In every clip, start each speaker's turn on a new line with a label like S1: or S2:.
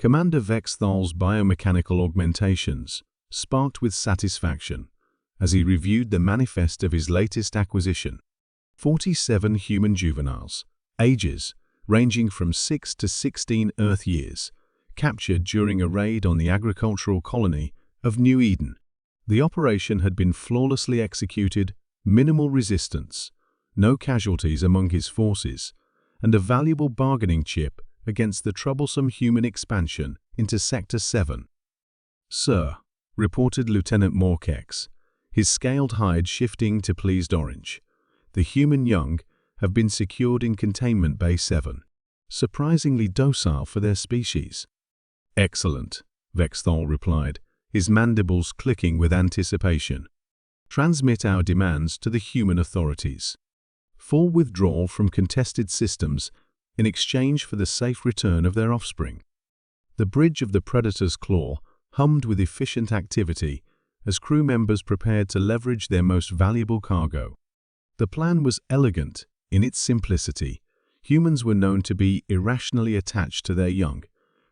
S1: Commander Vexthal's biomechanical augmentations sparked with satisfaction as he reviewed the manifest of his latest acquisition. 47 human juveniles, ages ranging from 6 to 16 Earth years, captured during a raid on the agricultural colony of New Eden. The operation had been flawlessly executed, minimal resistance, no casualties among his forces, and a valuable bargaining chip against the troublesome human expansion into Sector 7. "Sir," reported Lieutenant Morkex, his scaled hide shifting to pleased orange, "the human young have been secured in Containment Bay 7, surprisingly docile for their species." "Excellent," Vexthal replied, his mandibles clicking with anticipation. "Transmit our demands to the human authorities. Full withdrawal from contested systems in exchange for the safe return of their offspring." The bridge of the Predator's claw hummed with efficient activity as crew members prepared to leverage their most valuable cargo. The plan was elegant in its simplicity. Humans were known to be irrationally attached to their young,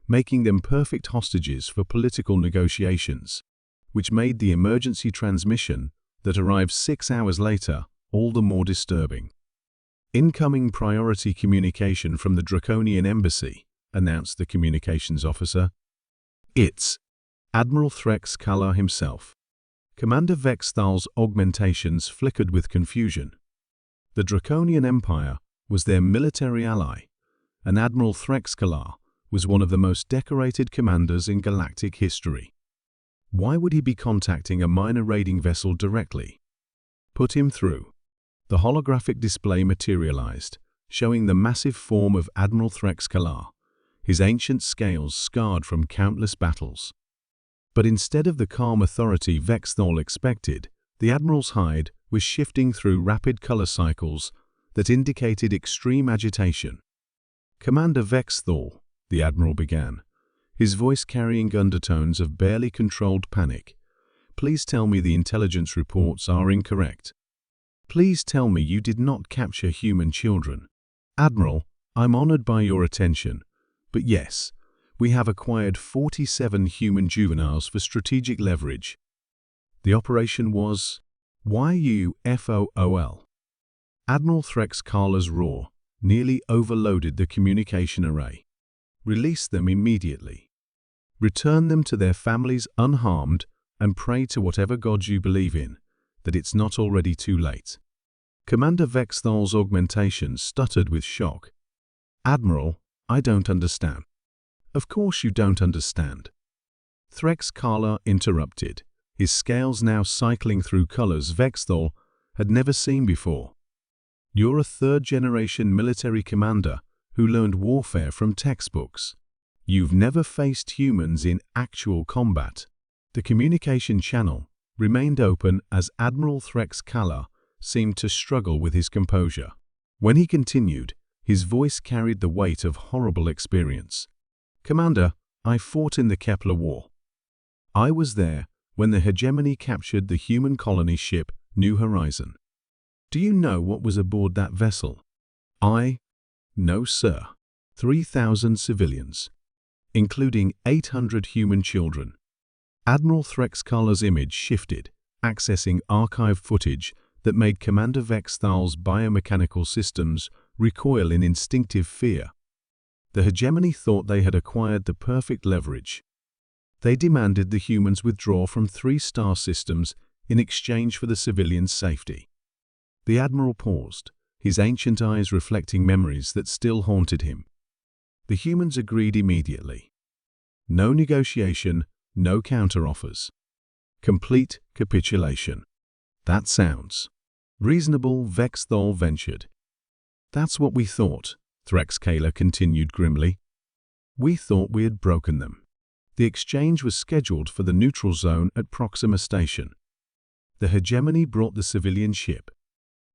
S1: making them perfect hostages for political negotiations, which made the emergency transmission that arrived 6 hours later all the more disturbing. "Incoming priority communication from the Draconian Embassy," announced the communications officer. "It's Admiral Threx Kala himself." Commander Vexthal's augmentations flickered with confusion. The Draconian Empire was their military ally, and Admiral Threx Kala was one of the most decorated commanders in galactic history. Why would he be contacting a minor raiding vessel directly? "Put him through." The holographic display materialized, showing the massive form of Admiral Threx Kala, his ancient scales scarred from countless battles. But instead of the calm authority Vexthal expected, the Admiral's hide was shifting through rapid color cycles that indicated extreme agitation. "Commander Vexthal," the Admiral began, his voice carrying undertones of barely controlled panic, "please tell me the intelligence reports are incorrect. Please tell me you did not capture human children. Admiral, I'm honored by your attention, but yes, we have acquired 47 human juveniles for strategic leverage. The operation was YUFOOL." Admiral Threx Kala's roar nearly overloaded the communication array. "Release them immediately. Return them to their families unharmed and pray to whatever gods you believe in that it's not already too late." Commander Vexthal's augmentations stuttered with shock. "Admiral, I don't understand." "Of course you don't understand." Threx Kala interrupted, his scales now cycling through colors Vexthal had never seen before. "You're a third-generation military commander who learned warfare from textbooks. You've never faced humans in actual combat." The communication channel remained open as Admiral Threx Kala seemed to struggle with his composure. When he continued, his voice carried the weight of horrible experience. "Commander, I fought in the Kepler War. I was there when the hegemony captured the human colony ship New Horizon. Do you know what was aboard that vessel?" "No, sir. 3,000 civilians, including 800 human children." Admiral Threx Kala's image shifted, accessing archived footage that made Commander Vexthal's biomechanical systems recoil in instinctive fear. The hegemony thought they had acquired the perfect leverage. They demanded the humans withdraw from 3-star systems in exchange for the civilians' safety. The Admiral paused, his ancient eyes reflecting memories that still haunted him. The humans agreed immediately. No negotiation, no counteroffers. Complete capitulation. "That sounds reasonable," Vexthal ventured. "That's what we thought," Threx Kala continued grimly. "We thought we had broken them." The exchange was scheduled for the neutral zone at Proxima Station. The hegemony brought the civilian ship.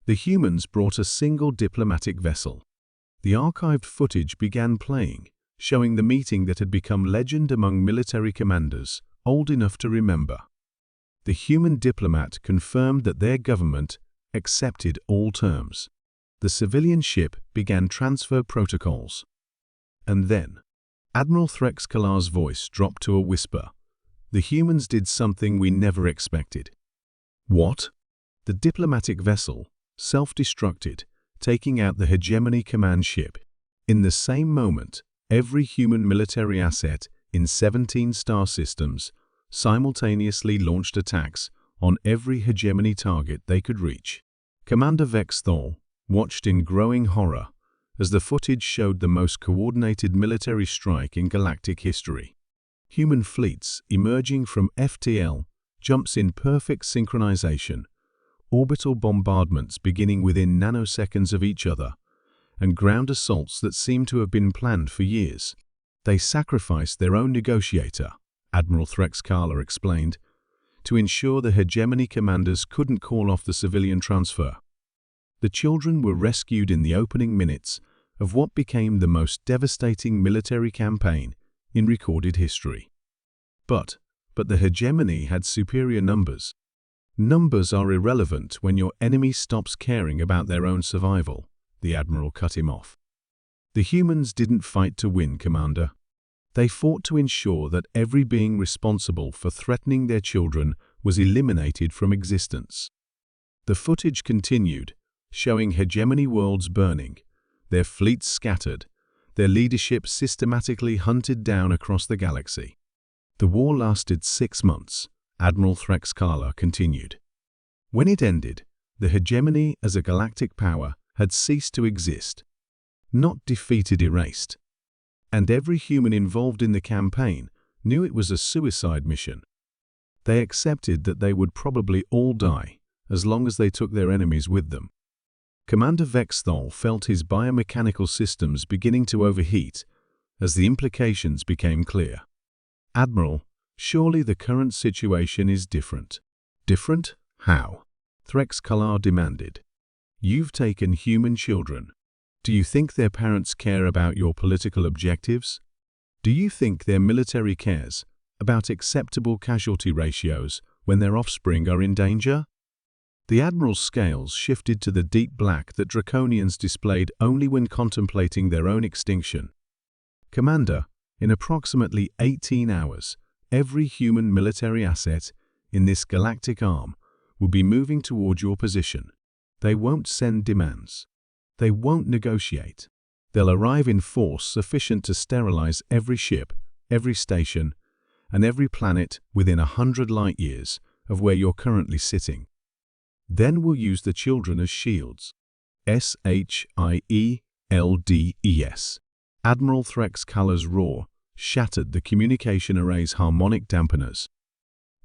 S1: The humans brought a single diplomatic vessel. The archived footage began playing, showing the meeting that had become legend among military commanders, old enough to remember. The human diplomat confirmed that their government accepted all terms. The civilian ship began transfer protocols. And then, Admiral Threxcalar's voice dropped to a whisper. The humans did something we never expected. What? The diplomatic vessel self-destructed, taking out the Hegemony command ship. In the same moment, every human military asset in 17 star systems simultaneously launched attacks on every Hegemony target they could reach. Commander Vexthal watched in growing horror as the footage showed the most coordinated military strike in galactic history. Human fleets emerging from FTL jumps in perfect synchronization, orbital bombardments beginning within nanoseconds of each other, and ground assaults that seem to have been planned for years. They sacrificed their own negotiator, Admiral Threxcalar explained, to ensure the Hegemony commanders couldn't call off the civilian transfer. The children were rescued in the opening minutes of what became the most devastating military campaign in recorded history. But the Hegemony had superior numbers. Numbers are irrelevant when your enemy stops caring about their own survival, the Admiral cut him off. The humans didn't fight to win, Commander. They fought to ensure that every being responsible for threatening their children was eliminated from existence. The footage continued, showing Hegemony worlds burning, their fleets scattered, their leadership systematically hunted down across the galaxy. The war lasted 6 months, Admiral Threxcalar continued. When it ended, the Hegemony as a galactic power had ceased to exist, not defeated, erased. And every human involved in the campaign knew it was a suicide mission. They accepted that they would probably all die, as long as they took their enemies with them. Commander Vexthal felt his biomechanical systems beginning to overheat as the implications became clear. Admiral, surely the current situation is different. Different? How? Threxcalar demanded. You've taken human children. Do you think their parents care about your political objectives? Do you think their military cares about acceptable casualty ratios when their offspring are in danger? The Admiral's scales shifted to the deep black that Draconians displayed only when contemplating their own extinction. Commander, in approximately 18 hours, every human military asset in this galactic arm will be moving toward your position. They won't send demands. They won't negotiate. They'll arrive in force sufficient to sterilize every ship, every station, and every planet within 100 light-years of where you're currently sitting. Then we'll use the children as shields. SHIELDES. Admiral Threxcalar's roar shattered the communication array's harmonic dampeners.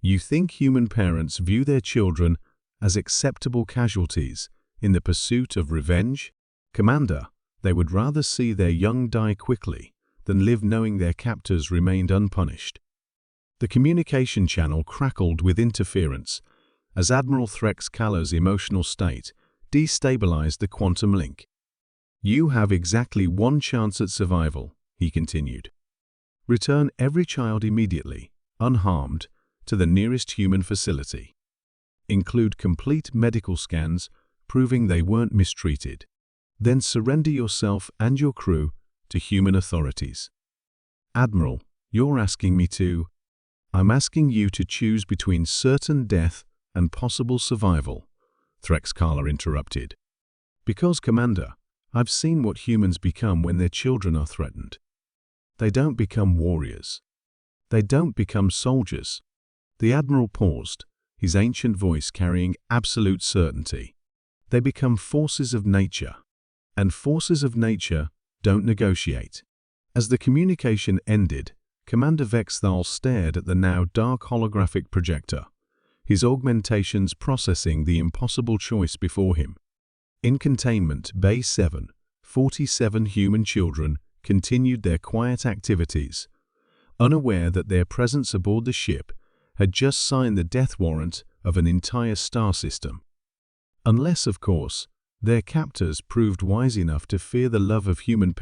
S1: You think human parents view their children as acceptable casualties in the pursuit of revenge? Commander, they would rather see their young die quickly than live knowing their captors remained unpunished. The communication channel crackled with interference as Admiral Threxcalar's emotional state destabilized the quantum link. You have exactly one chance at survival, he continued. Return every child immediately, unharmed, to the nearest human facility. Include complete medical scans proving they weren't mistreated. Then surrender yourself and your crew to human authorities. Admiral, you're asking me to... I'm asking you to choose between certain death and possible survival, Threxcalar interrupted. Because, Commander, I've seen what humans become when their children are threatened. They don't become warriors. They don't become soldiers. The Admiral paused, his ancient voice carrying absolute certainty. They become forces of nature. And forces of nature don't negotiate. As the communication ended, Commander Vexthal stared at the now dark holographic projector, his augmentations processing the impossible choice before him. In Containment Bay 7, 47 human children continued their quiet activities, unaware that their presence aboard the ship had just signed the death warrant of an entire star system. Unless, of course, their captors proved wise enough to fear the love of human parents.